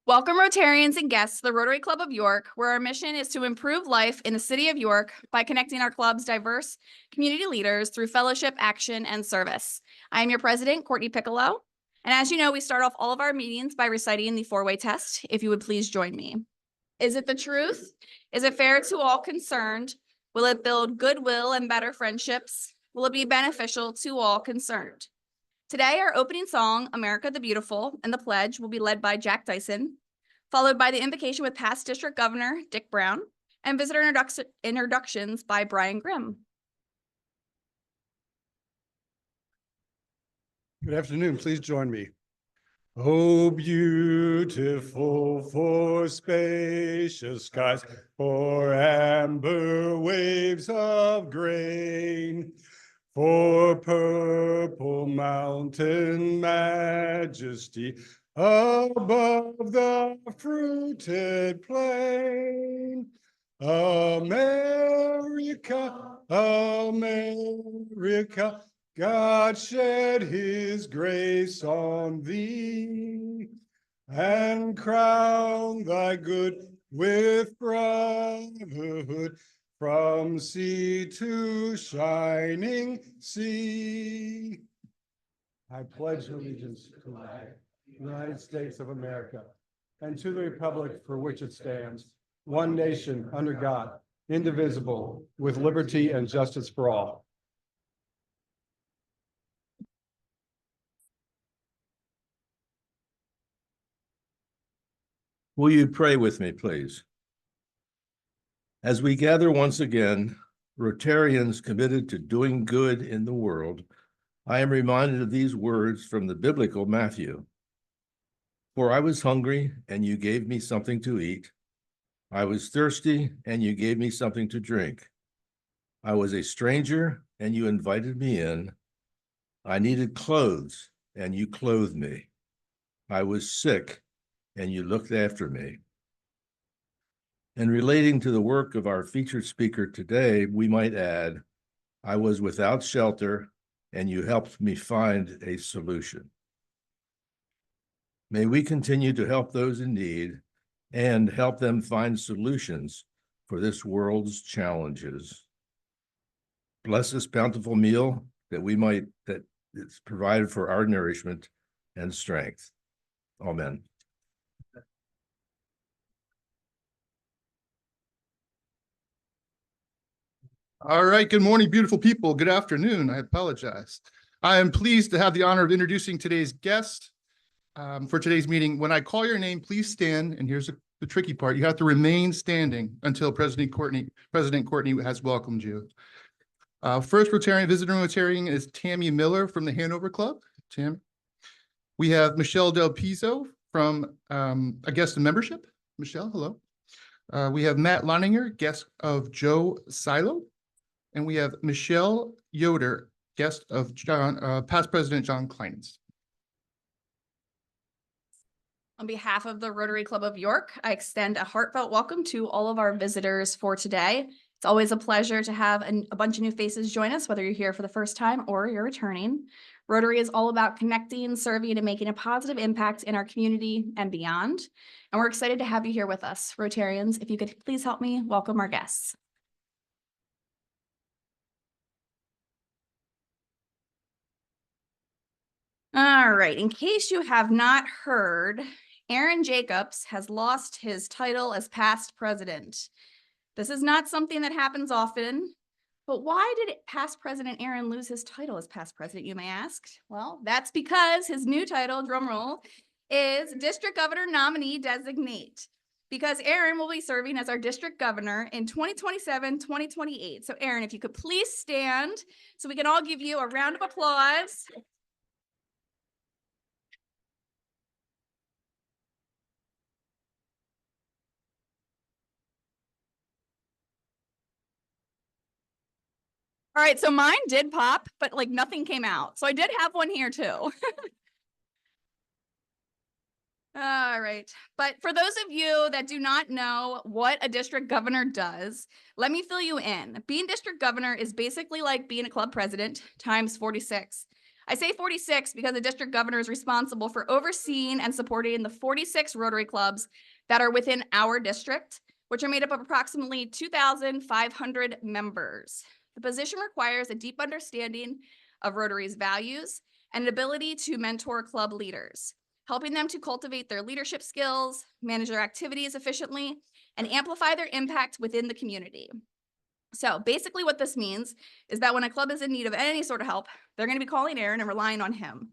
Welcome Rotarians and guests to the Rotary Club of York, where our mission is to improve life in the city of York by connecting our club's diverse community leaders through fellowship, action, and service. I am your president, Courtney Piccolo. And as you know, we start off all of our meetings by reciting the four-way test. If you would please join me. Is it the truth? Is it fair to all concerned? Will it build goodwill and better friendships? Will it be beneficial to all concerned? Today, our opening song, America the Beautiful, and the pledge will be led by Jack Dyson, followed by the invocation with past District Governor Dick Brown, and visitor introductions by Brian Grimm. Good afternoon. Please join me. Oh, beautiful for spacious skies, for amber waves of grain, for purple mountain majesty above the fruited plain. America, America, God shed his grace on thee, and crown thy good with brotherhood from sea to shining sea. I pledge allegiance to the United States of America and to the republic for which it stands, one nation under God, indivisible, with liberty and justice for all. Will you pray with me, please? As we gather once again, Rotarians committed to doing good in the world, I am reminded of these words from the biblical Matthew. For I was hungry, and you gave me something to eat. I was thirsty, and you gave me something to drink. I was a stranger, and you invited me in. I needed clothes, and you clothed me. I was sick, and you looked after me. And relating to the work of our featured speaker today, we might add, I was without shelter, and you helped me find a solution. May we continue to help those in need and help them find solutions for this world's challenges. Bless this bountiful meal that is provided for our nourishment and strength. Amen. All right, good morning, beautiful people. Good afternoon, I apologize. I am pleased to have the honor of introducing today's guest for today's meeting. When I call your name, please stand, and here's the tricky part. You have to remain standing until President Courtney has welcomed you. First visiting Rotarian is Tammy Miller from the Hanover Club. Tam. We have Michelle Del Pizzo from a guest in membership. Michelle, hello. We have Matt Leininger, guest of Joe Silo. And we have Michelle Yoder, guest of past President John Kleinens. On behalf of the Rotary Club of York, I extend a heartfelt welcome to all of our visitors for today. It's always a pleasure to have a bunch of new faces join us, whether you're here for the first time or you're returning. Rotary is all about connecting, serving, and making a positive impact in our community and beyond. And we're excited to have you here with us. Rotarians, if you could please help me welcome our guests. All right, in case you have not heard, Aaron Jacobs has lost his title as past president. This is not something that happens often, but why did past President Aaron lose his title as past president, you may ask? Well, that's because his new title, drumroll, is District Governor Nominee Designate, because Aaron will be serving as our district governor in 2027-2028. So Aaron, if you could please stand so we can all give you a round of applause. All right, so mine did pop, but like nothing came out. So I did have one here too. All right. But for those of you that do not know what a district governor does, let me fill you in. Being district governor is basically like being a club president times 46. I say 46 because the district governor is responsible for overseeing and supporting the 46 Rotary clubs that are within our district, which are made up of approximately 2,500 members. The position requires a deep understanding of Rotary's values and an ability to mentor club leaders, helping them to cultivate their leadership skills, manage their activities efficiently, and amplify their impact within the community. So basically what this means is that when a club is in need of any sort of help, they're going to be calling Aaron and relying on him.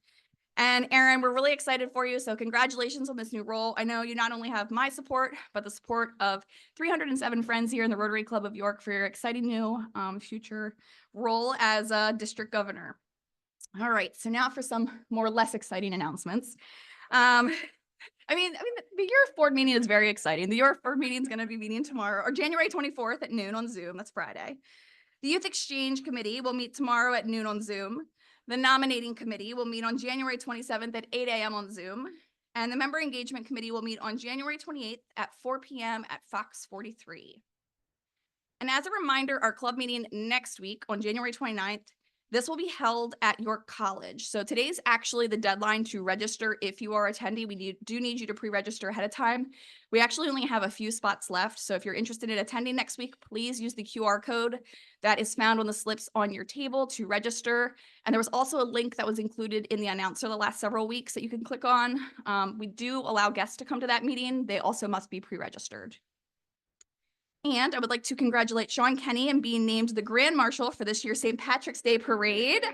And Aaron, we're really excited for you. So congratulations on this new role. I know you not only have my support, but the support of 307 friends here in the Rotary Club of York for your exciting new future role as a district governor. All right, so now for some more less exciting announcements. I mean, the York board meeting is very exciting. The York board meeting is going to be meeting tomorrow, or January 24th at noon on Zoom. That's Friday. The Youth Exchange Committee will meet tomorrow at noon on Zoom. The Nominating Committee will meet on January 27th at 8 a.m. on Zoom. And the Member Engagement Committee will meet on January 28th at 4 p.m. at Fox 43. And as a reminder, our club meeting next week on January 29th, this will be held at York College. So today's actually the deadline to register if you are attending. We do need you to pre-register ahead of time. We actually only have a few spots left. So if you're interested in attending next week, please use the QR code that is found on the slips on your table to register. And there was also a link that was included in the announcer the last several weeks that you can click on. We do allow guests to come to that meeting. They also must be pre-registered. And I would like to congratulate Sean Kenny on being named the Grand Marshal for this year's St. Patrick's Day Parade.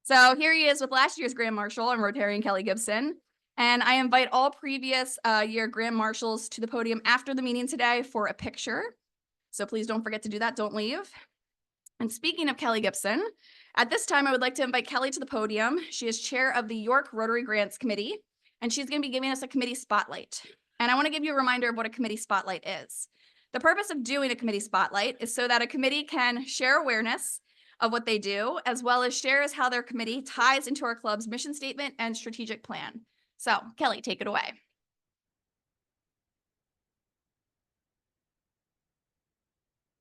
So here he is with last year's Grand Marshal and Rotarian Kelly Gibson. And I invite all previous year Grand Marshals to the podium after the meeting today for a picture. So please don't forget to do that. Don't leave. And speaking of Kelly Gibson, at this time, I would like to invite Kelly to the podium. She is chair of the York Rotary Grants Committee, and she's going to be giving us a committee spotlight. And I want to give you a reminder of what a committee spotlight is. The purpose of doing a committee spotlight is so that a committee can share awareness of what they do, as well as share how their committee ties into our club's mission statement and strategic plan. So Kelly, take it away.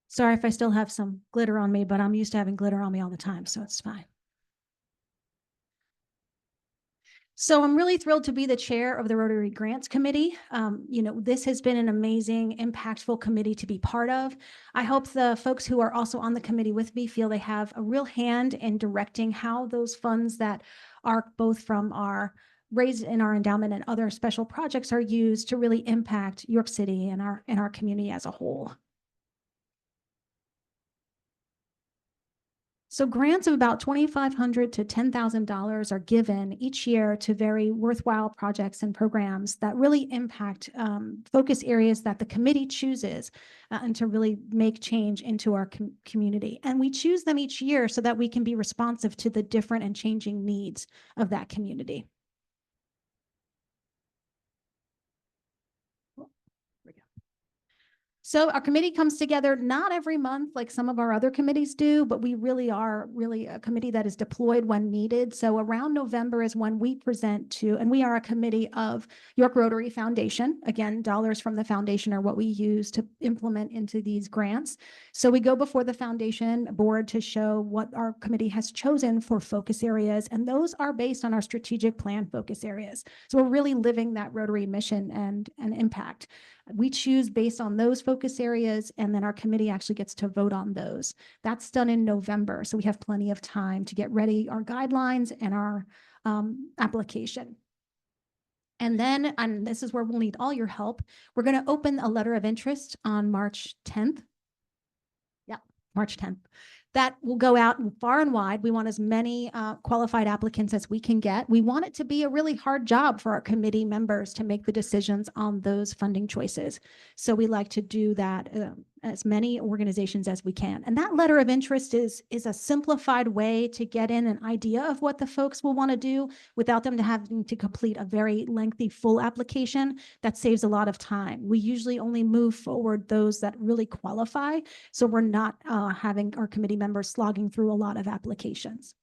Sorry if I still have some glitter on me, but I'm used to having glitter on me all the time, so it's fine. So I'm really thrilled to be the chair of the Rotary Grants Committee. This has been an amazing, impactful committee to be part of. I hope the folks who are also on the committee with me feel they have a real hand in directing how those funds that are both from our raised in our endowment and other special projects are used to really impact York City and our community as a whole. So grants of about $2,500 to $10,000 are given each year to very worthwhile projects and programs that really impact focus areas that the committee chooses and to really make change into our community. And we choose them each year so that we can be responsive to the different and changing needs of that community. So our committee comes together not every month like some of our other committees do, but we really are a committee that is deployed when needed. So around November is when we present to, and we are a committee of York Rotary Foundation. Again, dollars from the foundation are what we use to implement into these grants. So we go before the foundation board to show what our committee has chosen for focus areas, and those are based on our strategic plan focus areas. So we're really living that Rotary mission and impact. We choose based on those focus areas, and then our committee actually gets to vote on those. That's done in November, so we have plenty of time to get ready our guidelines and our application. And then, and this is where we'll need all your help, we're going to open a letter of interest on March 10th. Yeah, March 10th. That will go out far and wide. We want as many qualified applicants as we can get. We want it to be a really hard job for our committee members to make the decisions on those funding choices. So we like to do that as many organizations as we can. And that letter of interest is a simplified way to get in an idea of what the folks will want to do without them having to complete a very lengthy full application. That saves a lot of time. We usually only move forward those that really qualify, so we're not having our committee members slogging through a lot of applications.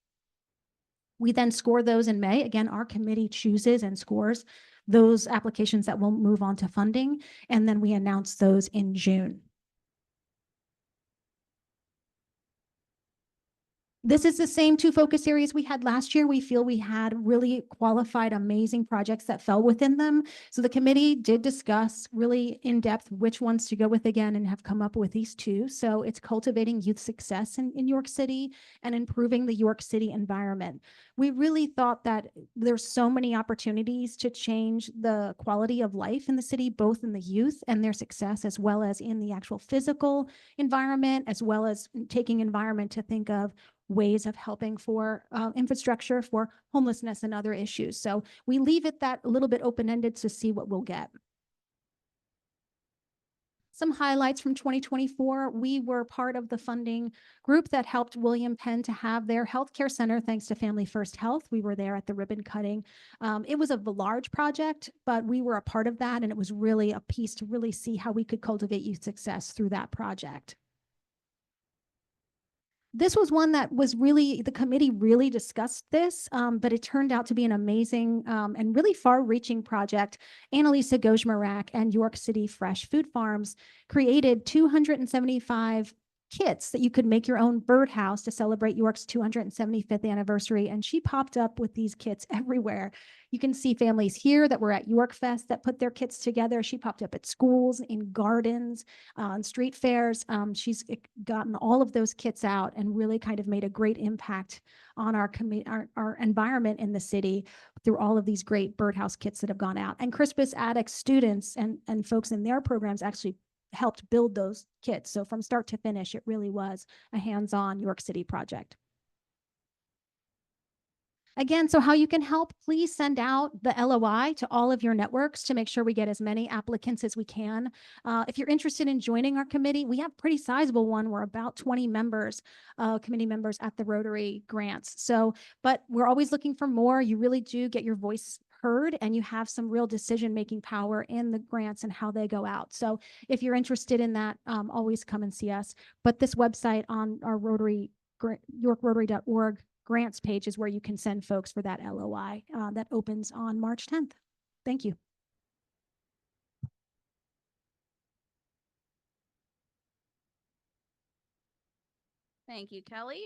We then score those in May. Again, our committee chooses and scores those applications that will move on to funding, and then we announce those in June. This is the same two focus areas we had last year. We feel we had really qualified, amazing projects that fell within them. So the committee did discuss really in depth which ones to go with again and have come up with these two. So it's cultivating youth success in York City and improving the York City environment. We really thought that there's so many opportunities to change the quality of life in the city, both in the youth and their success, as well as in the actual physical environment, as well as taking environment to think of ways of helping for infrastructure for homelessness and other issues. So we leave it that a little bit open-ended to see what we'll get. Some highlights from 2024. We were part of the funding group that helped William Penn to have their healthcare center, thanks to Family First Health. We were there at the ribbon cutting. It was a large project, but we were a part of that, and it was really a piece to really see how we could cultivate youth success through that project. This was one that was really, the committee really discussed this, but it turned out to be an amazing and really far-reaching project. Annalisa Gojmarak and York City Fresh Food Farms created 275 kits that you could make your own birdhouse to celebrate York's 275th anniversary. And she popped up with these kits everywhere. You can see families here that were at York Fest that put their kits together. She popped up at schools, in gardens, on street fairs. She's gotten all of those kits out and really kind of made a great impact on our environment in the city through all of these great birdhouse kits that have gone out. And Crispus Attucks students and folks in their programs actually helped build those kits. So from start to finish, it really was a hands-on York City project. Again, so how you can help, please send out the LOI to all of your networks to make sure we get as many applicants as we can. If you're interested in joining our committee, we have a pretty sizable one. We're about 20 members, committee members at the Rotary grants. So, but we're always looking for more. You really do get your voice heard, and you have some real decision-making power in the grants and how they go out. So if you're interested in that, always come and see us. But this website on our Rotary, yorkrotary.org grants page is where you can send folks for that LOI that opens on March 10th. Thank you. Thank you, Kelly.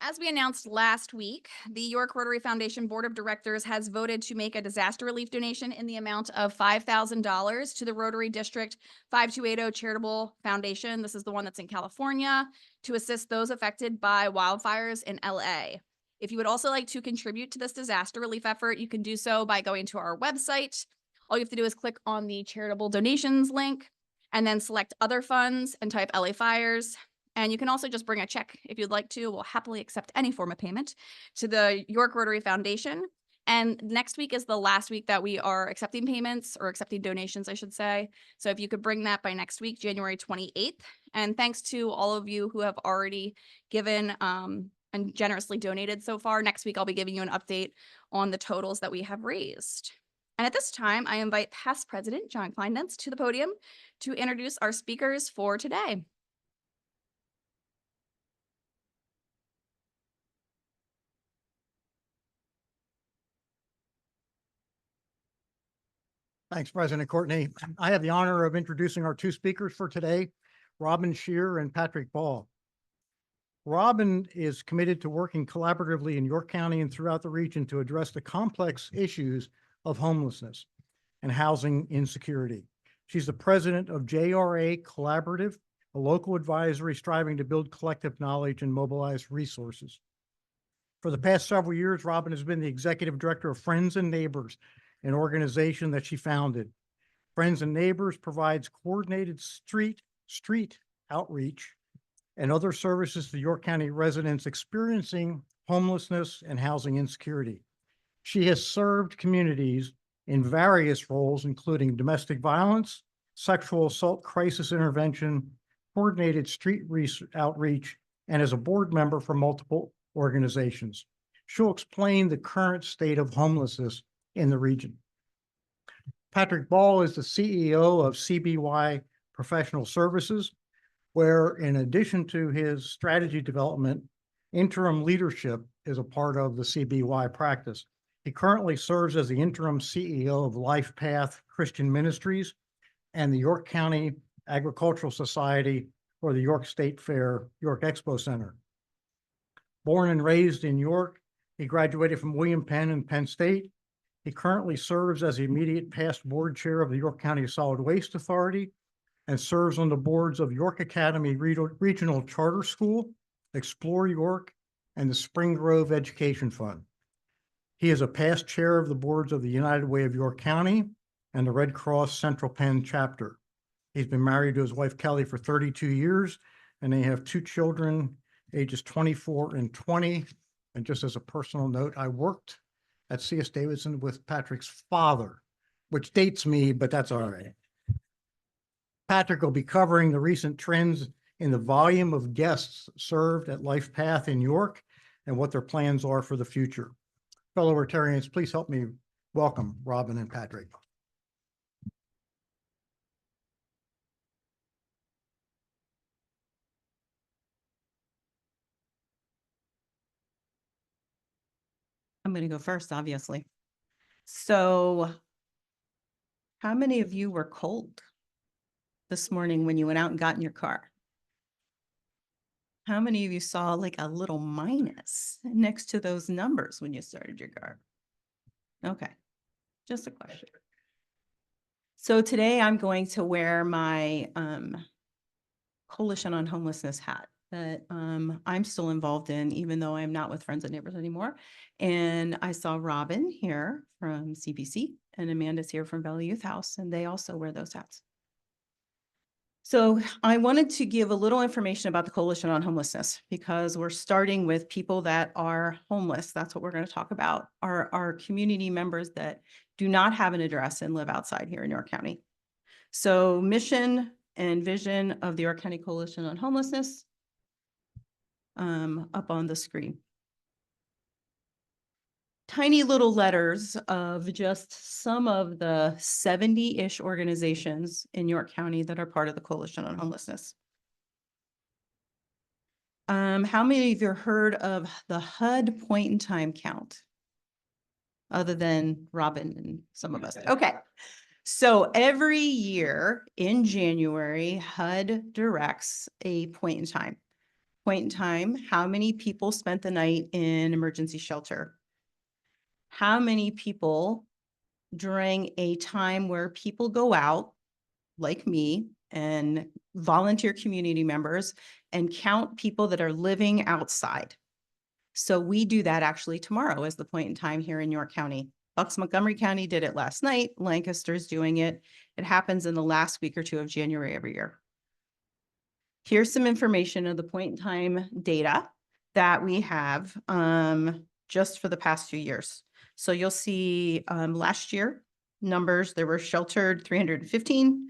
As we announced last week, the York Rotary Foundation Board of Directors has voted to make a disaster relief donation in the amount of $5,000 to the Rotary District 5280 Charitable Foundation. This is the one that's in California, to assist those affected by wildfires in LA. If you would also like to contribute to this disaster relief effort, you can do so by going to our website. All you have to do is click on the charitable donations link and then select other funds and type LA Fires. And you can also just bring a check if you'd like to. We'll happily accept any form of payment to the York Rotary Foundation. And next week is the last week that we are accepting payments, or accepting donations, I should say. So if you could bring that by next week, January 28th. And thanks to all of you who have already given and generously donated so far. Next week, I'll be giving you an update on the totals that we have raised. And at this time, I invite past President John Kleinmetz to the podium to introduce our speakers for today. Thanks, President Courtney. I have the honor of introducing our two speakers for today, Robin Shearer and Patrick Ball. Robin is committed to working collaboratively in York County and throughout the region to address the complex issues of homelessness and housing insecurity. She's the president of JRA Collaborative, a local advisory striving to build collective knowledge and mobilize resources. For the past several years, Robin has been the executive director of Friends and Neighbors, an organization that she founded. Friends and Neighbors provides coordinated street outreach and other services to York County residents experiencing homelessness and housing insecurity. She has served communities in various roles, including domestic violence, sexual assault crisis intervention, coordinated street outreach, and as a board member for multiple organizations. She'll explain the current state of homelessness in the region. Patrick Ball is the CEO of CBY Professional Services, where in addition to his strategy development Interim leadership is a part of the CBY practice. He currently serves as the interim CEO of Lifepath Christian Ministries and the York County Agricultural Society for the York State Fair, York Expo Center. Born and raised in York, he graduated from William Penn and Penn State. He currently serves as the immediate past board chair of the York County Solid Waste Authority and serves on the boards of York Academy Regional Charter School, Explore York, and the Spring Grove Education Fund. He is a past chair of the boards of the United Way of York County and the Red Cross Central Penn chapter. He's been married to his wife Kelly for 32 years, and they have 2 children, ages 24 and 20. And just as a personal note, I worked at C.S. Davidson with Patrick's father, which dates me, but that's all right. Patrick will be covering the recent trends in the volume of guests served at Lifepath in York and what their plans are for the future. Fellow Rotarians, please help me welcome Robin and Patrick. I'm going to go first, obviously. So how many of you were cold this morning when you went out and got in your car? How many of you saw like a little minus next to those numbers when you started your car? Okay, just a question. So today I'm going to wear my Coalition on Homelessness hat that I'm still involved in, even though I'm not with Friends and Neighbors anymore. And I saw Robin here from CPC and Amanda's here from Valley Youth House, and they also wear those hats. So I wanted to give a little information about the Coalition on Homelessness because we're starting with people that are homeless. That's what we're going to talk about, are our community members that do not have an address and live outside here in York County. So mission and vision of the York County Coalition on Homelessness up on the screen. Tiny little letters of just some of the 70-ish organizations in York County that are part of the Coalition on Homelessness. How many of you heard of the HUD point in time count? Other than Robin and some of us. Okay. So every year in January, HUD directs a point in time. Point in time, how many people spent the night in emergency shelter? How many people during a time where people go out, like me, and volunteer community members and count people that are living outside? So we do that actually tomorrow as the point in time here in York County. Bucks Montgomery County did it last night. Lancaster's doing it. It happens in the last week or 2 of January every year. Here's some information of the point in time data that we have just for the past few years. So you'll see last year numbers, there were sheltered 315,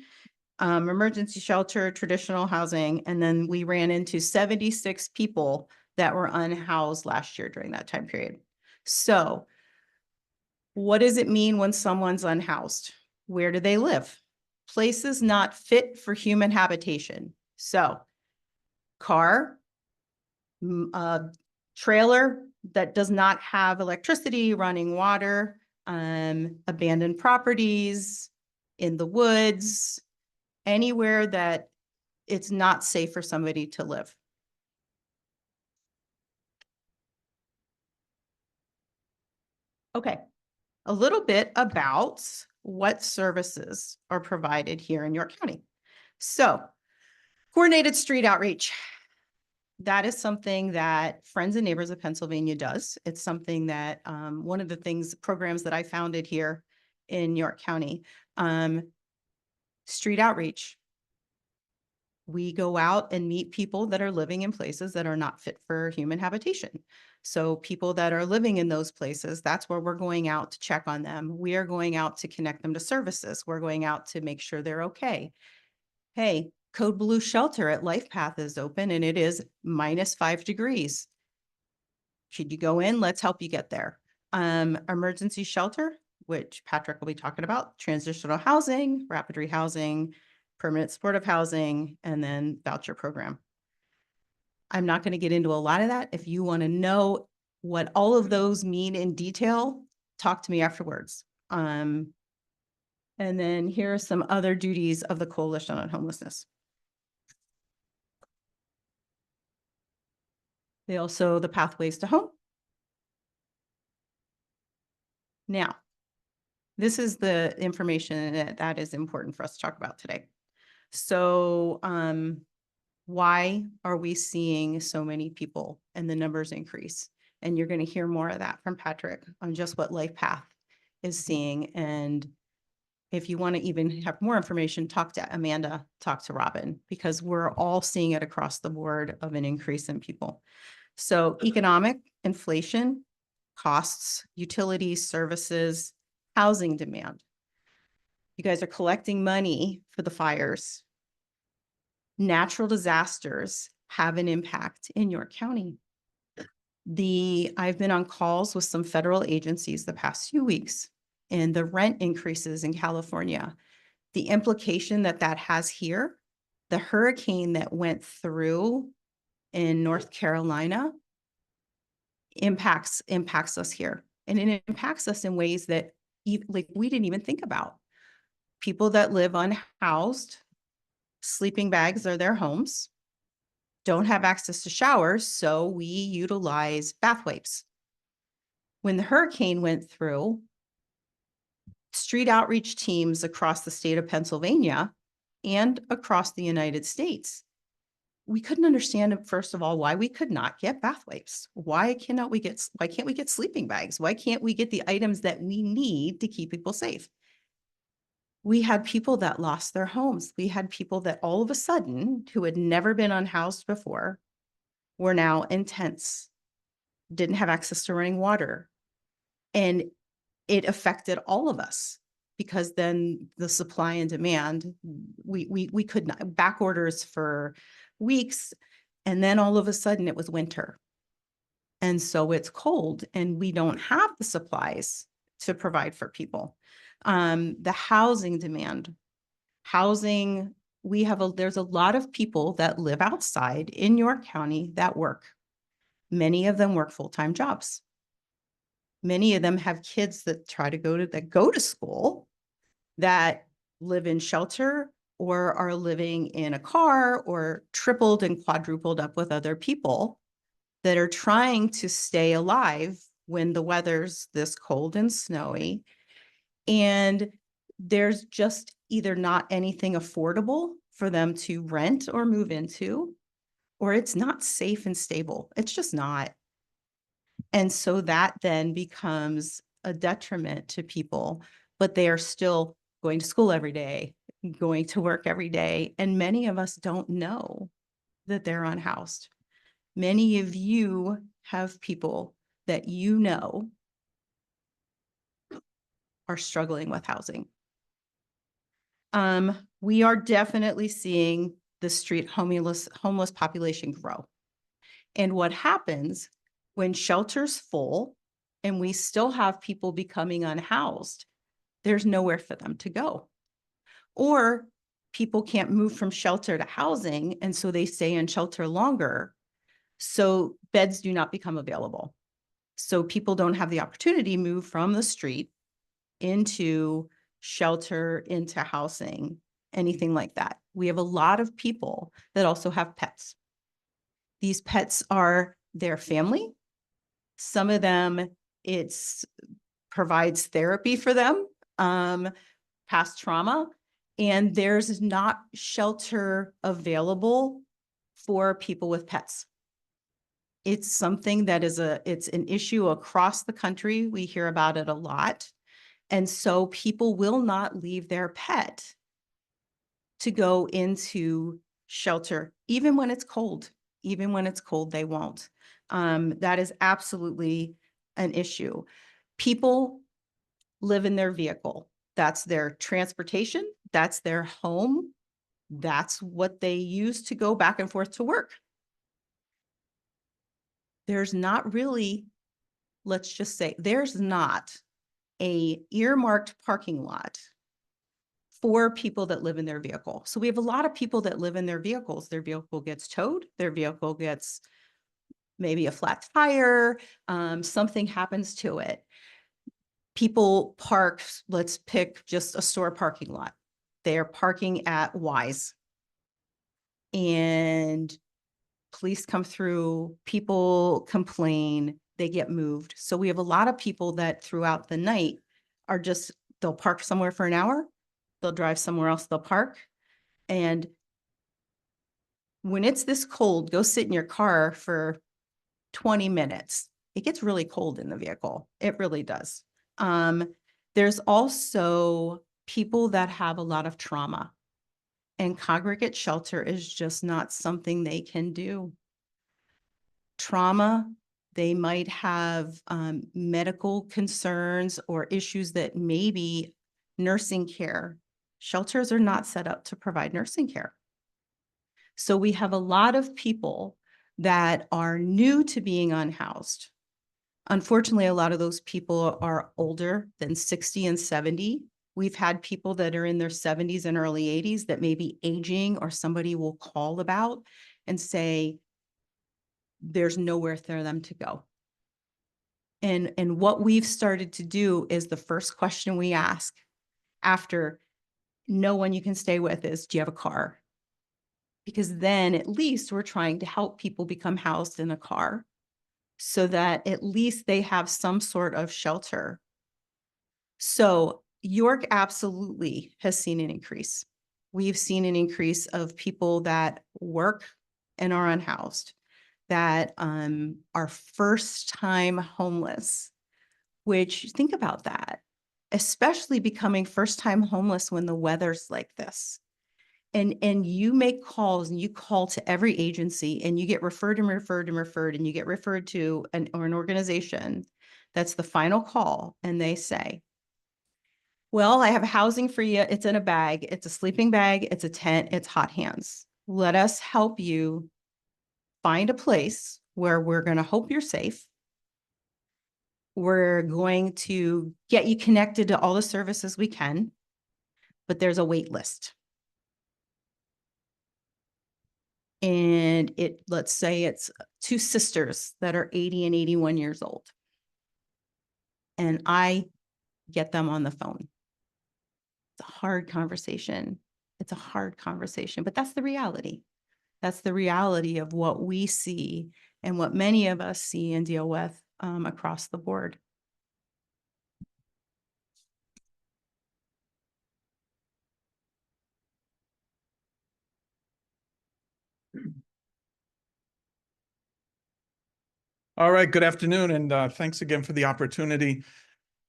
emergency shelter, traditional housing, and then we ran into 76 people that were unhoused last year during that time period. So what does it mean when someone's unhoused? Where do they live? Places not fit for human habitation. So car, trailer that does not have electricity, running water, abandoned properties, in the woods, anywhere that it's not safe for somebody to live. Okay, a little bit about what services are provided here in York County. So, coordinated street outreach. That is something that Friends and Neighbors of Pennsylvania does. It's something that one of the programs that I founded here in York County. Street outreach. We go out and meet people that are living in places that are not fit for human habitation. So people that are living in those places, that's where we're going out to check on them. We are going out to connect them to services. We're going out to make sure they're okay. Hey, Code Blue Shelter at Lifepath is open and it is -5 degrees. Should you go in? Let's help you get there. Emergency shelter, which Patrick will be talking about, transitional housing, rapid rehousing, permanent supportive housing, and then voucher program. I'm not going to get into a lot of that. If you want to know what all of those mean in detail, talk to me afterwards. And then here are some other duties of the Coalition on Homelessness. They also, the pathways to home. Now, this is the information that is important for us to talk about today. So, why are we seeing so many people and the numbers increase? And you're going to hear more of that from Patrick on just what Lifepath is seeing. And if you want to even have more information, talk to Amanda, talk to Robin, because we're all seeing it across the board of an increase in people. So economic inflation, costs, utilities, services, housing demand. You guys are collecting money for the fires. Natural disasters have an impact in York County. I've been on calls with some federal agencies the past few weeks, and the rent increases in California, the implication that that has here, the hurricane that went through in North Carolina impacts us here. And it impacts us in ways that like we didn't even think about. People that live unhoused, sleeping bags are their homes, don't have access to showers, so we utilize bath wipes. When the hurricane went through, street outreach teams across the state of Pennsylvania and across the United States, we couldn't understand, first of all, why we could not get bath wipes. Why can't we get sleeping bags? Why can't we get the items that we need to keep people safe? We had people that lost their homes. We had people that all of a sudden, who had never been unhoused before, were now in tents, didn't have access to running water. And it affected all of us because then the supply and demand, we could not, back orders for weeks. And then all of a sudden it was winter. And so it's cold and we don't have the supplies to provide for people. The housing demand, there's a lot of people that live outside in York County that work. Many of them work full-time jobs. Many of them have kids that go to school, that live in shelter or are living in a car or tripled and quadrupled up with other people that are trying to stay alive when the weather's this cold and snowy. And there's just either not anything affordable for them to rent or move into, or it's not safe and stable. It's just not. And so that then becomes a detriment to people, but they are still going to school every day, going to work every day. And many of us don't know that they're unhoused. Many of you have people that you know are struggling with housing. We are definitely seeing the street homeless population grow. And what happens when shelter's full and we still have people becoming unhoused, there's nowhere for them to go. Or people can't move from shelter to housing, and so they stay in shelter longer. So beds do not become available. So people don't have the opportunity to move from the street into shelter, into housing, anything like that. We have a lot of people that also have pets. These pets are their family. Some of them, provides therapy for them, past trauma, and there's not shelter available for people with pets. It's something that it's an issue across the country. We hear about it a lot. And so people will not leave their pet to go into shelter, even when it's cold. Even when it's cold, they won't. That is absolutely an issue. People live in their vehicle. That's their transportation. That's their home. That's what they use to go back and forth to work. There's not really, let's just say, there's not a earmarked parking lot for people that live in their vehicle. So we have a lot of people that live in their vehicles. Their vehicle gets towed, their vehicle gets maybe a flat tire, something happens to it. People park, let's pick just a store parking lot. They're parking at Wise. And police come through, people complain, they get moved. So we have a lot of people that throughout the night are just, they'll park somewhere for an hour, they'll drive somewhere else, they'll park. And when it's this cold, go sit in your car for 20 minutes. It gets really cold in the vehicle. It really does. There's also people that have a lot of trauma, and congregate shelter is just not something they can do. Trauma, they might have medical concerns or issues that maybe nursing care. Shelters are not set up to provide nursing care. So we have a lot of people that are new to being unhoused. Unfortunately, a lot of those people are older than 60 and 70. We've had people that are in their 70s and early 80s that may be aging, or somebody will call about and say, there's nowhere for them to go. And what we've started to do is the first question we ask after no one you can stay with is, do you have a car? Because then at least we're trying to help people become housed in a car so that at least they have some sort of shelter. So York absolutely has seen an increase. We've seen an increase of people that work and are unhoused, that are first-time homeless, which think about that, especially becoming first-time homeless when the weather's like this. And you make calls and you call to every agency and you get referred and referred and referred, and you get referred to an organization. That's the final call. And they say, well, I have housing for you. It's in a bag. It's a sleeping bag. It's a tent. It's hot hands. Let us help you find a place where we're going to hope you're safe. We're going to get you connected to all the services we can, but there's a wait list. And let's say it's two sisters that are 80 and 81 years old. And I get them on the phone. It's a hard conversation. It's a hard conversation, but that's the reality. That's the reality of what we see and what many of us see and deal with across the board. All right, good afternoon, and thanks again for the opportunity.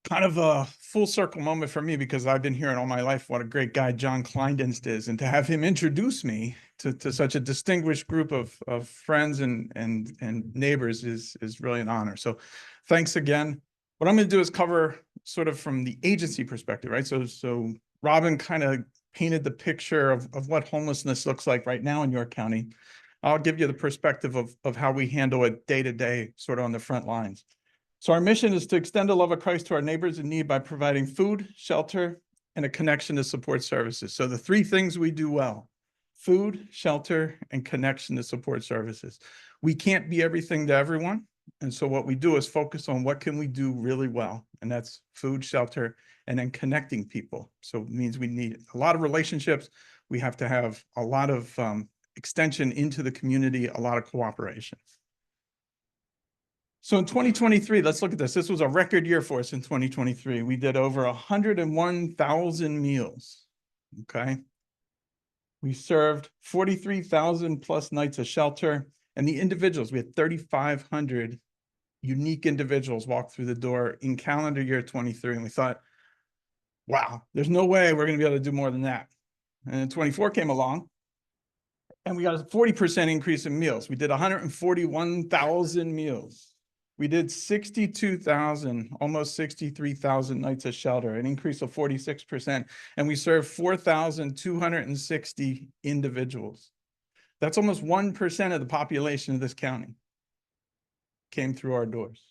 Kind of a full circle moment for me, because I've been hearing all my life what a great guy John Kleindienst is, and to have him introduce me to such a distinguished group of friends and neighbors is really an honor. So thanks again. What I'm going to do is cover sort of from the agency perspective, right? So Robin kind of painted the picture of what homelessness looks like right now in York County. I'll give you the perspective of how we handle it day to day, sort of on the front lines. So our mission is to extend the love of Christ to our neighbors in need by providing food, shelter, and a connection to support services. So the three things we do well: food, shelter, and connection to support services. We can't be everything to everyone. And so what we do is focus on what can we do really well. And that's food, shelter, and then connecting people. So it means we need a lot of relationships. We have to have a lot of extension into the community, a lot of cooperation. So in 2023, let's look at this. This was a record year for us in 2023. We did over 101,000 meals, okay? We served 43,000 plus nights of shelter, and the individuals, we had 3,500 unique individuals walk through the door in calendar year 23. And we thought, wow, there's no way we're gonna be able to do more than that. And then 24 came along, and we got a 40% increase in meals. We did 141,000 meals. We did 62,000, almost 63,000 nights of shelter, an increase of 46%. And we served 4,260 individuals. That's almost 1% of the population of this county came through our doors.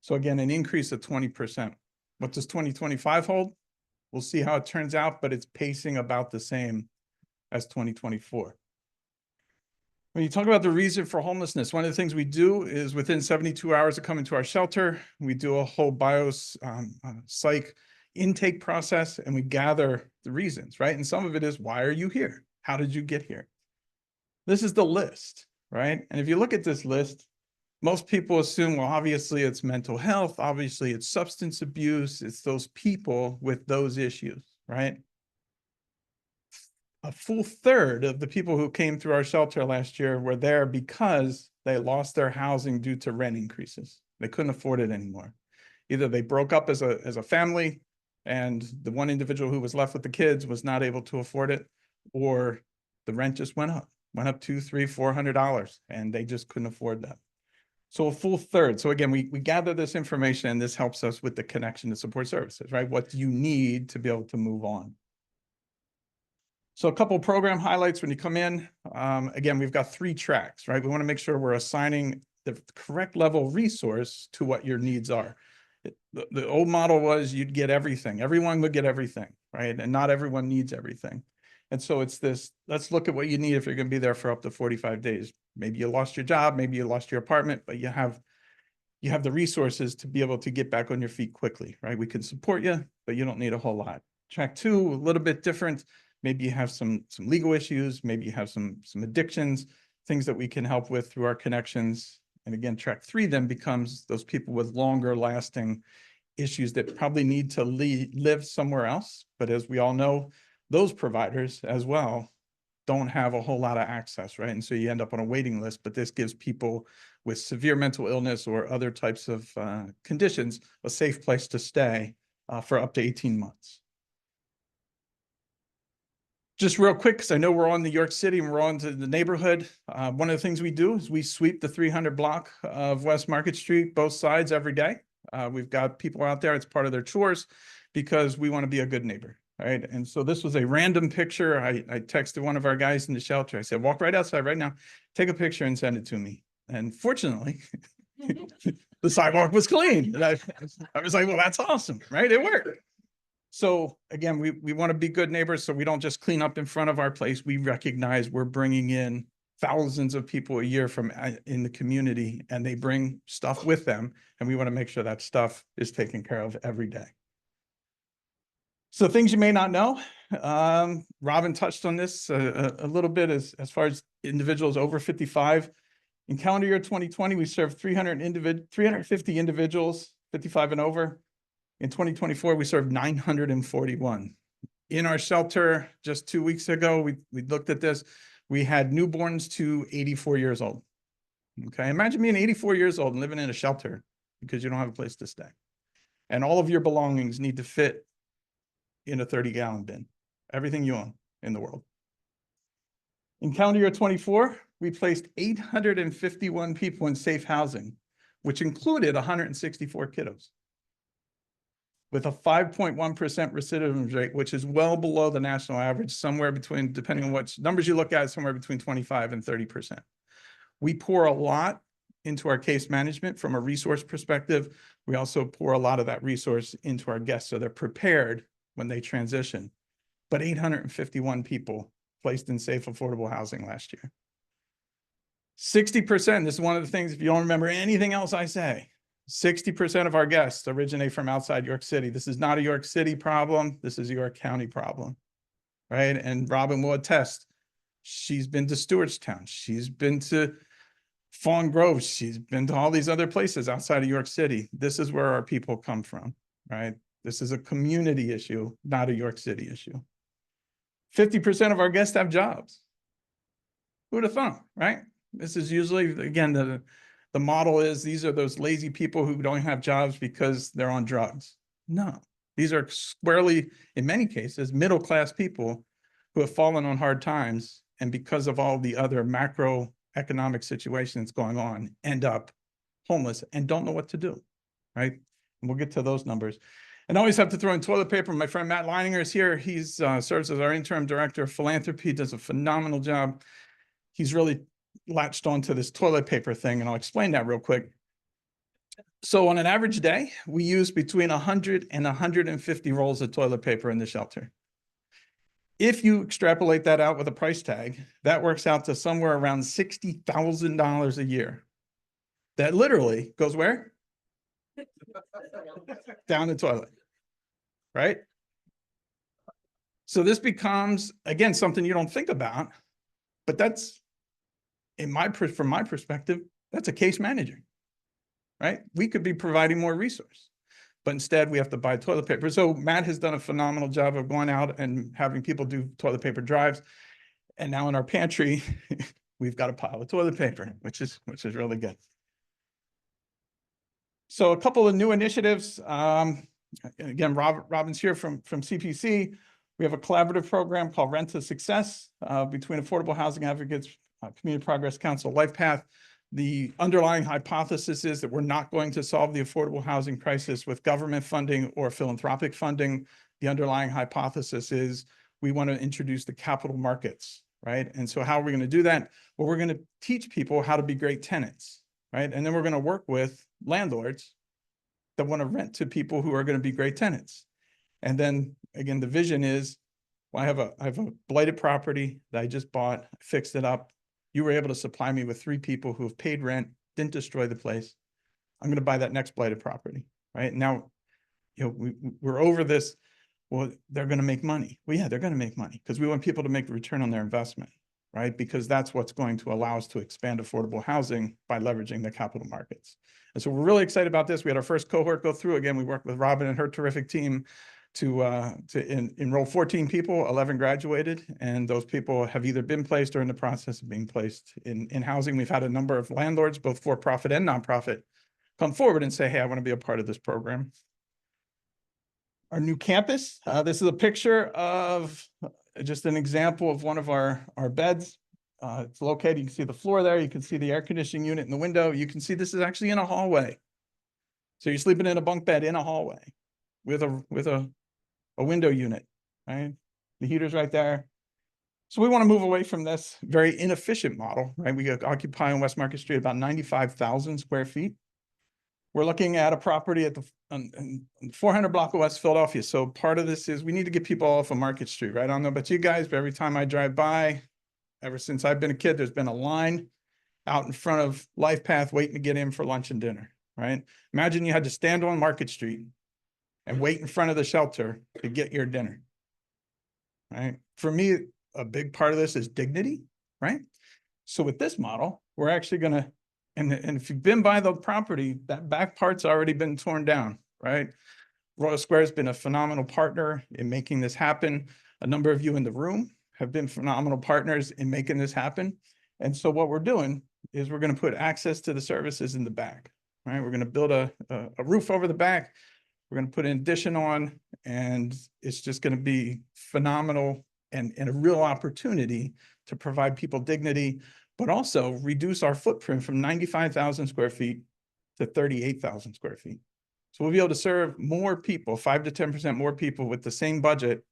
So again, an increase of 20%. What does 2025 hold? We'll see how it turns out, but it's pacing about the same as 2024. When you talk about the reason for homelessness, one of the things we do is within 72 hours of coming to our shelter, we do a whole psych intake process, and we gather the reasons, right? And some of it is, why are you here? How did you get here? This is the list, right? And if you look at this list, most people assume, well, obviously it's mental health, obviously it's substance abuse, it's those people with those issues, right? A full third of the people who came through our shelter last year were there because they lost their housing due to rent increases. They couldn't afford it anymore. Either they broke up as a family and the one individual who was left with the kids was not able to afford it, or the rent just went up $200, $300, $400, and they just couldn't afford that. So a full third. So again, we gather this information, and this helps us with the connection to support services, right? What do you need to be able to move on? So a couple of program highlights when you come in. Again, we've got 3 tracks, right? We want to make sure we're assigning the correct level of resource to what your needs are. The old model was you'd get everything. Everyone would get everything, right? And not everyone needs everything. And so it's this, let's look at what you need if you're going to be there for up to 45 days. Maybe you lost your job, maybe you lost your apartment, but you have the resources to be able to get back on your feet quickly, right? We can support you, but you don't need a whole lot. Track 2, a little bit different. Maybe you have some legal issues, maybe you have some addictions, things that we can help with through our connections. And again, track 3 then becomes those people with longer lasting issues that probably need to live somewhere else. But as we all know, those providers as well don't have a whole lot of access, right? And so you end up on a waiting list, but this gives people with severe mental illness or other types of conditions a safe place to stay for up to 18 months. Just real quick, because I know we're on New York City and we're on to the neighborhood. One of the things we do is we sweep the 300 block of West Market Street, both sides every day. We've got people out there, it's part of their chores because we want to be a good neighbor, right? And so this was a random picture. I texted one of our guys in the shelter. I said, walk right outside right now, take a picture and send it to me. And fortunately, the sidewalk was clean. And I was like, well, that's awesome, right? It worked. So again, we want to be good neighbors, so we don't just clean up in front of our place. We recognize we're bringing in thousands of people a year from in the community, and they bring stuff with them, and we want to make sure that stuff is taken care of every day. So things you may not know, Robin touched on this a little bit as far as individuals over 55. In calendar year 2020, we served 350 individuals, 55 and over. In 2024, we served 941. In our shelter just 2 weeks ago, we looked at this. We had newborns to 84 years old. Okay, imagine being 84 years old and living in a shelter because you don't have a place to stay. And all of your belongings need to fit in a 30-gallon bin. Everything you own in the world. In calendar year 24, we placed 851 people in safe housing, which included 164 kiddos, with a 5.1% recidivism rate, which is well below the national average, somewhere between, depending on what numbers you look at, somewhere between 25 and 30%. We pour a lot into our case management from a resource perspective. We also pour a lot of that resource into our guests so they're prepared when they transition. But 851 people placed in safe, affordable housing last year. 60%, this is one of the things, if you don't remember anything else I say, 60% of our guests originate from outside York City. This is not a York City problem. This is a York County problem, right? And Robin will attest. She's been to Stewartstown. She's been to Fawn Grove. She's been to all these other places outside of York City. This is where our people come from, right? This is a community issue, not a York City issue. 50% of our guests have jobs. Who'd have thought, right? This is usually, again, the model is these are those lazy people who don't have jobs because they're on drugs. No, these are squarely, in many cases, middle-class people who have fallen on hard times and because of all the other macroeconomic situations going on, end up homeless and don't know what to do, right? And we'll get to those numbers. And I always have to throw in toilet paper. My friend Matt Leininger is here. He's serves as our interim director of philanthropy, does a phenomenal job. He's really latched onto this toilet paper thing, and I'll explain that real quick. So on an average day, we use between 100 and 150 rolls of toilet paper in the shelter. If you extrapolate that out with a price tag, that works out to somewhere around $60,000 a year. That literally goes where? Down the toilet, right? So this becomes, again, something you don't think about, but that's, from my perspective, that's a case manager, right? We could be providing more resource, but instead we have to buy toilet paper. So Matt has done a phenomenal job of going out and having people do toilet paper drives. And now in our pantry, we've got a pile of toilet paper, which is really good. So a couple of new initiatives. Again, Robin Shearer from CPC. We have a collaborative program called Rent to Success between Affordable Housing Advocates, Community Progress Council, Lifepath. The underlying hypothesis is that we're not going to solve the affordable housing crisis with government funding or philanthropic funding. The underlying hypothesis is we want to introduce the capital markets, right? And so how are we going to do that? Well, we're going to teach people how to be great tenants, right? And then we're going to work with landlords that want to rent to people who are going to be great tenants. And then again, the vision is, well, I have a blighted property that I just bought, fixed it up. You were able to supply me with 3 people who have paid rent, didn't destroy the place. I'm going to buy that next blighted property, right? Now, you know, we're over this. Well, they're going to make money. Well, yeah, they're going to make money because we want people to make a return on their investment, right? Because that's what's going to allow us to expand affordable housing by leveraging the capital markets. And so we're really excited about this. We had our first cohort go through. Again, we worked with Robin and her terrific team to enroll 14 people, 11 graduated, and those people have either been placed or in the process of being placed in housing. We've had a number of landlords, both for-profit and nonprofit, come forward and say, hey, I want to be a part of this program. Our new campus, this is a picture of just an example of one of our beds. It's located, you can see the floor there, you can see the air conditioning unit in the window. You can see this is actually in a hallway. So you're sleeping in a bunk bed in a hallway with a window unit, right? The heater's right there. So we want to move away from this very inefficient model, right? We occupy on West Market Street about 95,000 square feet. We're looking at a property at the 400 block of West Philadelphia. So part of this is we need to get people off of Market Street, right? I don't know about you guys, but every time I drive by, ever since I've been a kid, there's been a line out in front of Lifepath waiting to get in for lunch and dinner, right? Imagine you had to stand on Market Street and wait in front of the shelter to get your dinner, right? For me, a big part of this is dignity, right? So with this model, we're actually going to, and if you've been by the property, that back part's already been torn down, right? Royal Square has been a phenomenal partner in making this happen. A number of you in the room have been phenomenal partners in making this happen. And so what we're doing is we're going to put access to the services in the back, right? We're going to build a roof over the back. We're going to put an addition on, and it's just going to be phenomenal and a real opportunity to provide people dignity, but also reduce our footprint from 95,000 square feet to 38,000 square feet. So we'll be able to serve more people, 5 to 10% more people with the same budget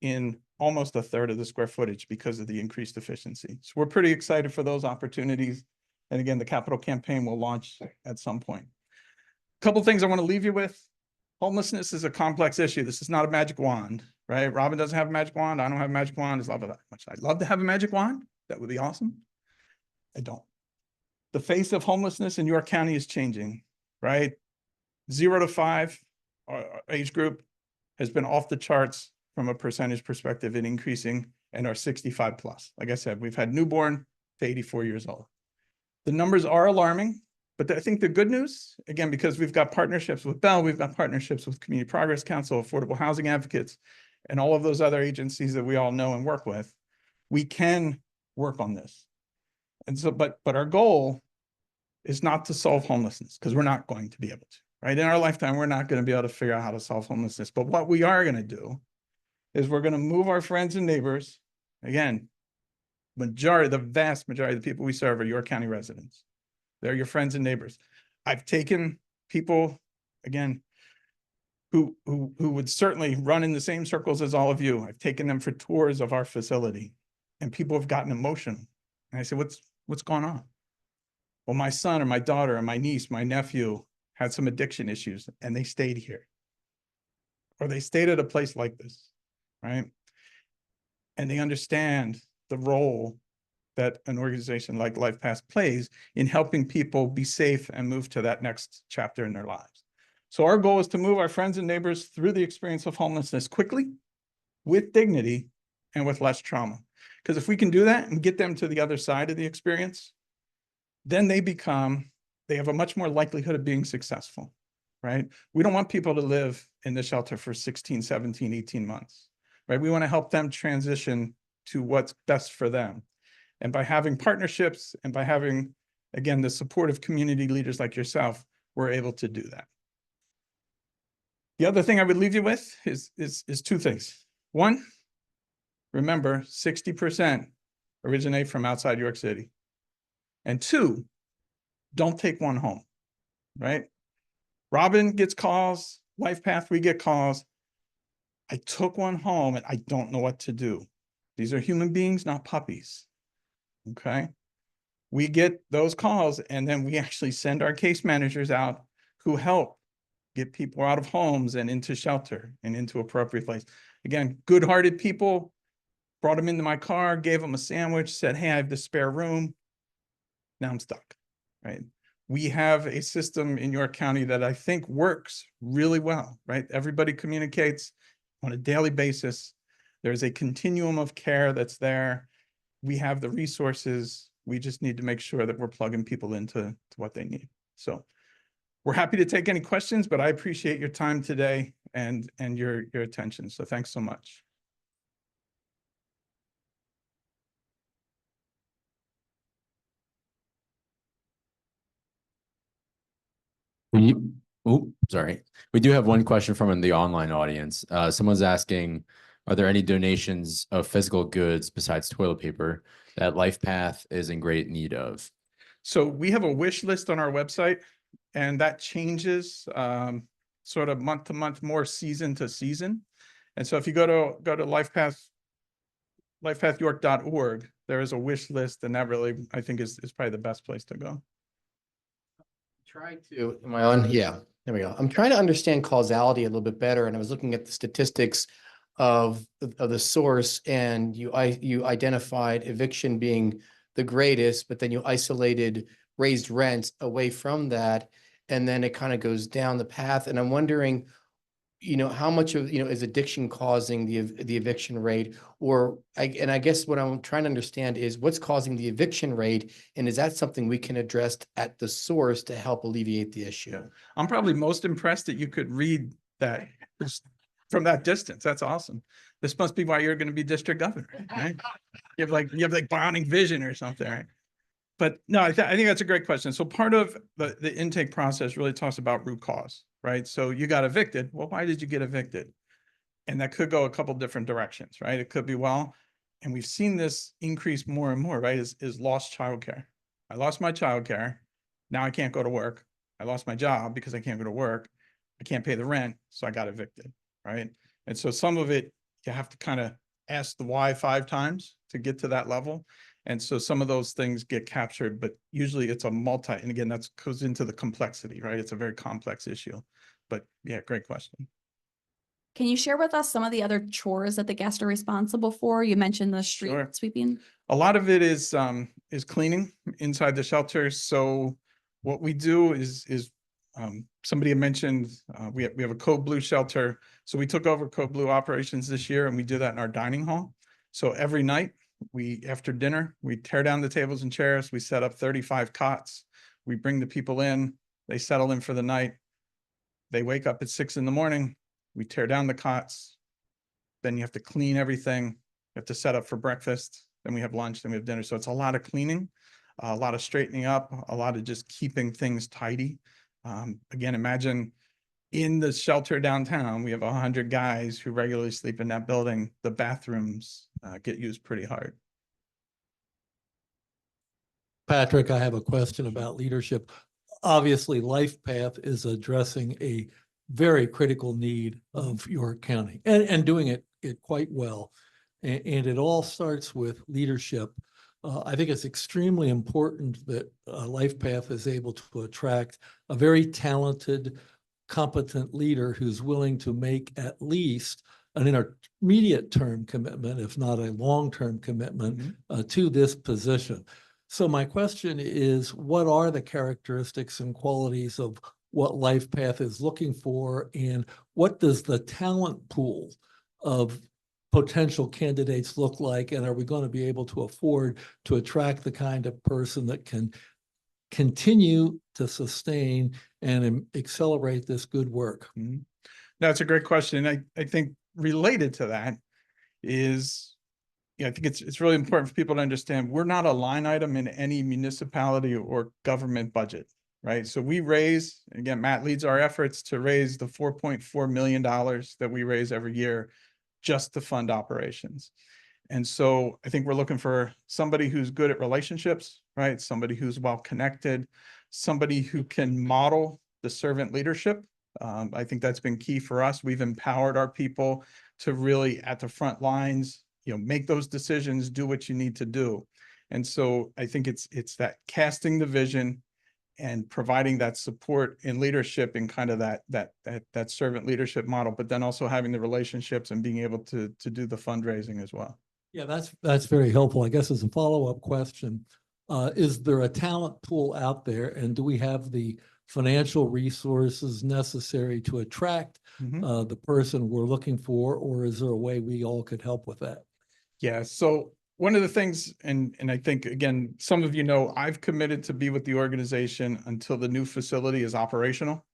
in almost a third of the square footage because of the increased efficiency. So we're pretty excited for those opportunities. And again, the capital campaign will launch at some point. A couple of things I want to leave you with. Homelessness is a complex issue. This is not a magic wand, right? Robin doesn't have a magic wand. I don't have a magic wand. I'd love to have a magic wand. That would be awesome. I don't. The face of homelessness in York County is changing, right? 0 to 5, our age group has been off the charts from a percentage perspective in increasing, and our 65 plus. Like I said, we've had newborn to 84 years old. The numbers are alarming. But I think the good news, again, because we've got partnerships with Bell, we've got partnerships with Community Progress Council, Affordable Housing Advocates, and all of those other agencies that we all know and work with, we can work on this. And so, but our goal is not to solve homelessness, because we're not going to be able to, right? In our lifetime, we're not going to be able to figure out how to solve homelessness. But what we are going to do is we're going to move our friends and neighbors. Again, the vast majority of the people we serve are York County residents. They're your friends and neighbors. I've taken people, again, who would certainly run in the same circles as all of you. I've taken them for tours of our facility, and people have gotten emotional. And I said, what's going on? Well, my son or my daughter or my niece, my nephew had some addiction issues, and they stayed here. Or they stayed at a place like this, right? And they understand the role that an organization like Lifepath plays in helping people be safe and move to that next chapter in their lives. So our goal is to move our friends and neighbors through the experience of homelessness quickly, with dignity, and with less trauma. Because if we can do that and get them to the other side of the experience, then they have a much more likelihood of being successful, right? We don't want people to live in the shelter for 16, 17, 18 months, right? We want to help them transition to what's best for them. And by having partnerships and by having, again, the support of community leaders like yourself, we're able to do that. The other thing I would leave you with is two things. One, remember 60% originate from outside York City. And two, don't take one home, right? Robin gets calls, Lifepath, we get calls. I took one home and I don't know what to do. These are human beings, not puppies. Okay. We get those calls and then we actually send our case managers out who help get people out of homes and into shelter and into appropriate place. Again, good-hearted people, brought them into my car, gave them a sandwich, said, hey, I have the spare room. Now I'm stuck, right? We have a system in York County that I think works really well, right? Everybody communicates on a daily basis. There's a continuum of care that's there. We have the resources. We just need to make sure that we're plugging people into what they need. So we're happy to take any questions, but I appreciate your time today and your attention. So thanks so much. Sorry. We do have one question from the online audience. Someone's asking, are there any donations of physical goods besides toilet paper that Lifepath is in great need of? So we have a wish list on our website, and that changes sort of month to month, more season to season. And so if you go to lifepathyork.org, there is a wish list, and that really, I think, is probably the best place to go. Am I on? Yeah, there we go. I'm trying to understand causality a little bit better. And I was looking at the statistics of the source, and you identified eviction being the greatest, but then you isolated raised rents away from that. And then it kind of goes down the path. And I'm wondering, how much of, is addiction causing the eviction rate? And I guess what I'm trying to understand is what's causing the eviction rate, and is that something we can address at the source to help alleviate the issue? Yeah. I'm probably most impressed that you could read that from that distance. That's awesome. This must be why you're going to be district governor, right? You have like Browning vision or something, right? But no, I think that's a great question. So part of the intake process really talks about root cause, right? So you got evicted. Well, why did you get evicted? And that could go a couple different directions, right? It could be, well, and we've seen this increase more and more, right? Is lost childcare. I lost my childcare. Now I can't go to work. I lost my job because I can't go to work. I can't pay the rent, so I got evicted, right? And so some of it, you have to kind of ask the why 5 times to get to that level. And so some of those things get captured, but usually it's a and again, that goes into the complexity, right? It's a very complex issue, but yeah, great question. Can you share with us some of the other chores that the guests are responsible for? You mentioned the street sweeping. A lot of it is cleaning inside the shelters. So what we do is somebody had mentioned we have a Code Blue shelter. So we took over Code Blue operations this year, and we do that in our dining hall. So every night, after dinner, we tear down the tables and chairs. We set up 35 cots. We bring the people in. They settle in for the night. They wake up at 6 in the morning. We tear down the cots. Then you have to clean everything. You have to set up for breakfast. Then we have lunch. Then we have dinner. So it's a lot of cleaning, a lot of straightening up, a lot of just keeping things tidy. Again, imagine in the shelter downtown, we have 100 guys who regularly sleep in that building. The bathrooms get used pretty hard. Patrick, I have a question about leadership. Obviously, Lifepath is addressing a very critical need of York County and doing it quite well. And it all starts with leadership. I think it's extremely important that Lifepath is able to attract a very talented, competent leader who's willing to make at least an intermediate term commitment, if not a long-term commitment, to this position. So my question is, what are the characteristics and qualities of what Lifepath is looking for, and what does the talent pool of potential candidates look like, and are we going to be able to afford to attract the kind of person that can continue to sustain and accelerate this good work? That's a great question. And I think related to that is, I think it's really important for people to understand we're not a line item in any municipality or government budget, right? So we raise, again, Matt leads our efforts to raise the $4.4 million that we raise every year just to fund operations. And so I think we're looking for somebody who's good at relationships, right? Somebody who's well connected, somebody who can model the servant leadership. I think that's been key for us. We've empowered our people to really at the front lines, make those decisions, do what you need to do. And so I think it's that casting the vision and providing that support and leadership in kind of that servant leadership model, but then also having the relationships and being able to do the fundraising as well. Yeah, that's very helpful. I guess as a follow-up question, is there a talent pool out there, and do we have the financial resources necessary to attract the person we're looking for, or is there a way we all could help with that? Yeah, so one of the things, and I think, again, some of you know, I've committed to be with the organization until the new facility is operational,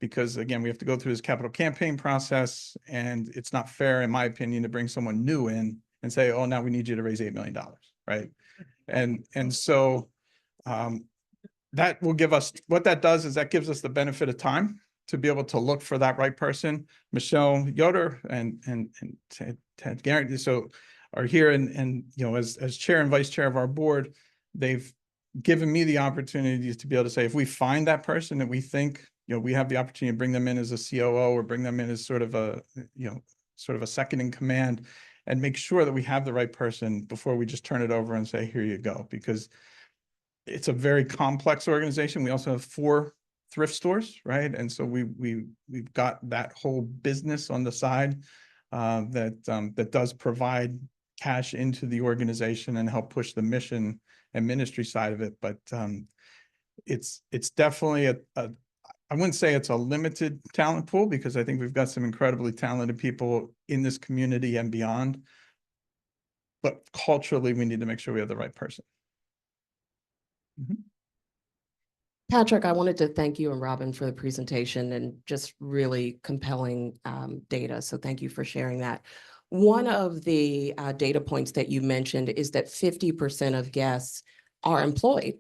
because again, we have to go through this capital campaign process, and it's not fair, in my opinion, to bring someone new in and say, oh, now we need you to raise $8 million, right? And so that will give us, what that does is that gives us the benefit of time to be able to look for that right person. Michelle Yoder and Ted Garrett are here, and as chair and vice chair of our board, they've given me the opportunity to be able to say, if we find that person that we think, we have the opportunity to bring them in as a COO or bring them in as sort of a second in command, and make sure that we have the right person before we just turn it over and say, here you go, because it's a very complex organization. We also have 4 thrift stores, right? And so we've got that whole business on the side that does provide cash into the organization and help push the mission and ministry side of it. But it's definitely I wouldn't say it's a limited talent pool, because I think we've got some incredibly talented people in this community and beyond. But culturally, we need to make sure we have the right person. Patrick, I wanted to thank you and Robin for the presentation and just really compelling data. So thank you for sharing that. One of the data points that you mentioned is that 50% of guests are employed.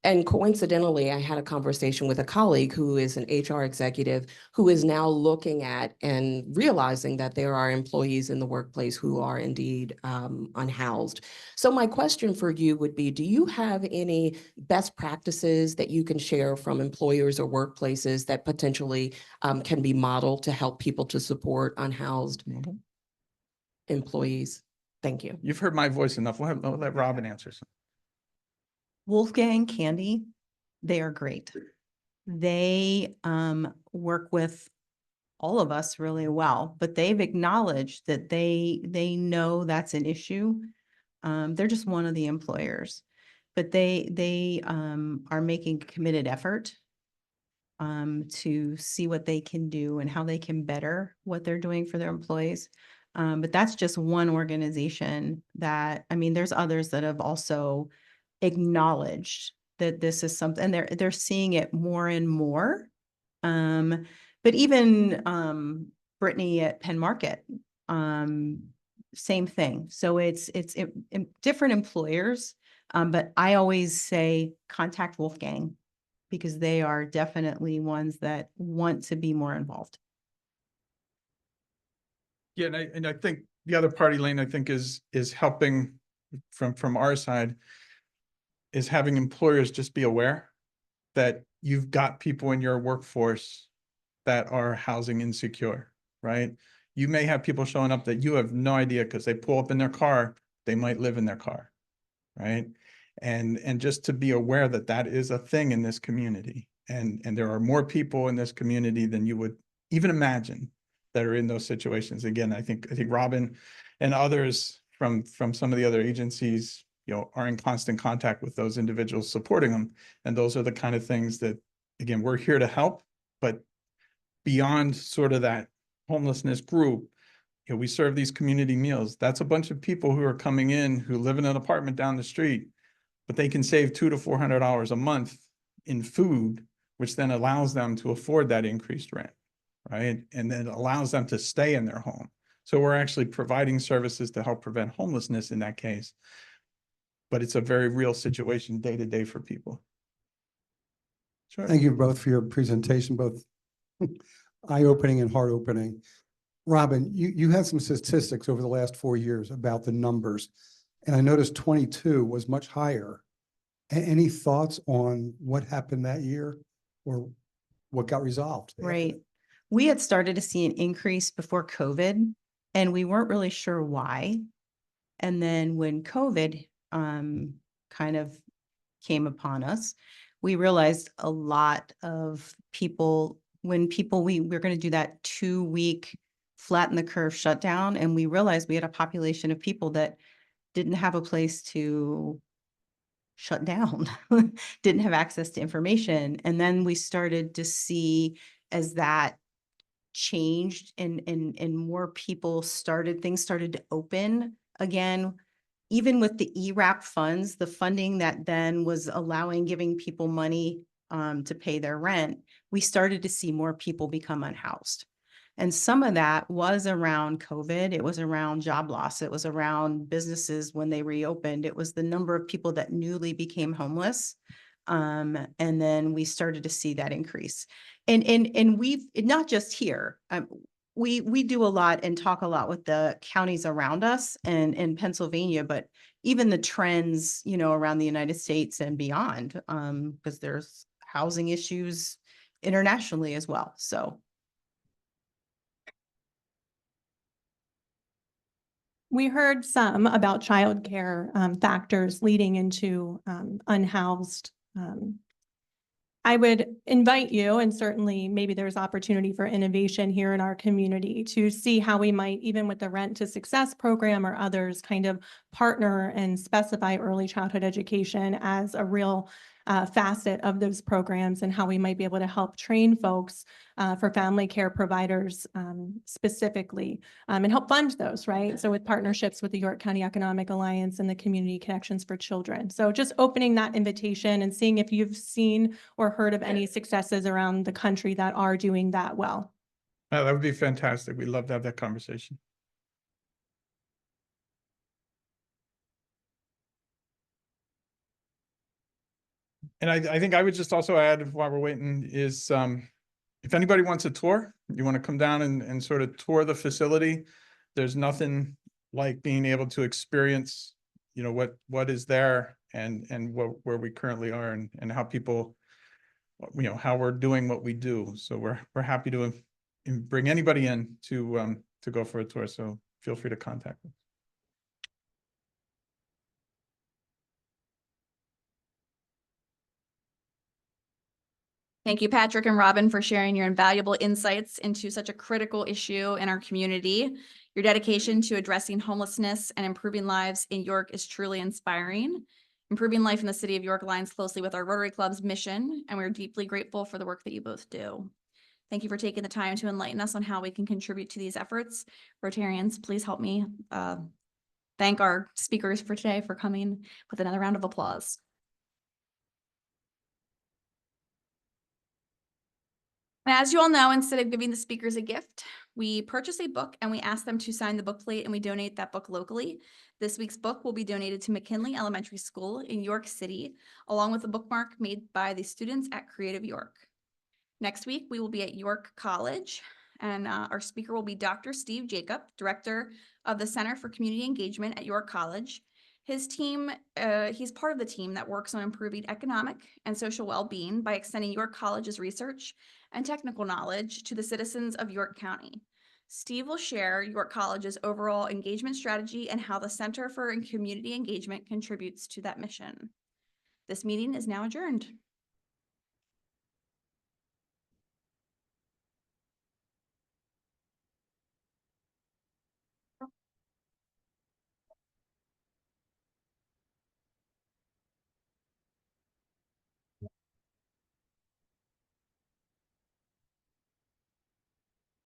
And coincidentally, I had a conversation with a colleague who is an HR executive who is now looking at and realizing that there are employees in the workplace who are indeed unhoused. So my question for you would be, do you have any best practices that you can share from employers or workplaces that potentially can be modeled to help people to support unhoused employees? Thank you. You've heard my voice enough. We'll let Robin answer some. Wolfgang Candy, they are great. They work with all of us really well, but they've acknowledged that they know that's an issue. They're just one of the employers, but they are making a committed effort to see what they can do and how they can better what they're doing for their employees. But that's just one organization that, there's others that have also acknowledged that this is something, and they're seeing it more and more. But even Brittany at Penn Market, same thing. So it's different employers, but I always say contact Wolfgang, because they are definitely ones that want to be more involved. Yeah, and I think the other part, Elaine, I think is helping from our side, is having employers just be aware that you've got people in your workforce that are housing insecure, right? You may have people showing up that you have no idea, because they pull up in their car, they might live in their car, right? And just to be aware that that is a thing in this community. And there are more people in this community than you would even imagine that are in those situations. Again, I think Robin and others from some of the other agencies, you know, are in constant contact with those individuals supporting them. And those are the kind of things that, again, we're here to help, but beyond sort of that homelessness group, you know, we serve these community meals. That's a bunch of people who are coming in who live in an apartment down the street, but they can save $200 to $400 a month in food, which then allows them to afford that increased rent, right? And then allows them to stay in their home. So we're actually providing services to help prevent homelessness in that case. But it's a very real situation day to day for people. Sure. Thank you both for your presentation, both eye-opening and heart-opening. Robin, you had some statistics over the last 4 years about the numbers, and I noticed 22 was much higher. Any thoughts on what happened that year or what got resolved? Right. We had started to see an increase before COVID, and we weren't really sure why. And then when COVID kind of came upon us, we realized a lot of people, we're going to do that 2-week flatten the curve shutdown. And we realized we had a population of people that didn't have a place to shut down, didn't have access to information. And then we started to see, as that changed and more people things started to open again, even with the ERAP funds, the funding that then was giving people money to pay their rent, we started to see more people become unhoused. And some of that was around COVID. It was around job loss. It was around businesses when they reopened. It was the number of people that newly became homeless. And then we started to see that increase. And we've not just here. We do a lot and talk a lot with the counties around us and in Pennsylvania, but even the trends, you know, around the United States and beyond, because there's housing issues internationally as well. So. We heard some about childcare factors leading into unhoused. I would invite you, and certainly maybe there's opportunity for innovation here in our community to see how we might, even with the Rent to Success program or others, kind of partner and specify early childhood education as a real facet of those programs, and how we might be able to help train folks for family care providers specifically, and help fund those, right? So with partnerships with the York County Economic Alliance and the Community Connections for Children. So just opening that invitation and seeing if you've seen or heard of any successes around the country that are doing that well. That would be fantastic. We'd love to have that conversation. And I think I would just also add, while we're waiting, is if anybody wants a tour, you want to come down and sort of tour the facility, there's nothing like being able to experience, you know, what is there and where we currently are and how people, you know, how we're doing what we do. So we're happy to bring anybody in to go for a tour. So feel free to contact us. Thank you, Patrick and Robin, for sharing your invaluable insights into such a critical issue in our community. Your dedication to addressing homelessness and improving lives in York is truly inspiring. Improving life in the city of York aligns closely with our Rotary Club's mission, and we're deeply grateful for the work that you both do. Thank you for taking the time to enlighten us on how we can contribute to these efforts. Rotarians, please help me thank our speakers for today for coming with another round of applause. And as you all know, instead of giving the speakers a gift, we purchase a book and we ask them to sign the bookplate, and we donate that book locally. This week's book will be donated to McKinley Elementary School in York City, along with a bookmark made by the students at Creative York. Next week, we will be at York College, and our speaker will be Dr. Steve Jacob, Director of the Center for Community Engagement at York College. His team, he's part of the team that works on improving economic and social well-being by extending York College's research and technical knowledge to the citizens of York County. Steve will share York College's overall engagement strategy and how the Center for Community Engagement contributes to that mission. This meeting is now adjourned.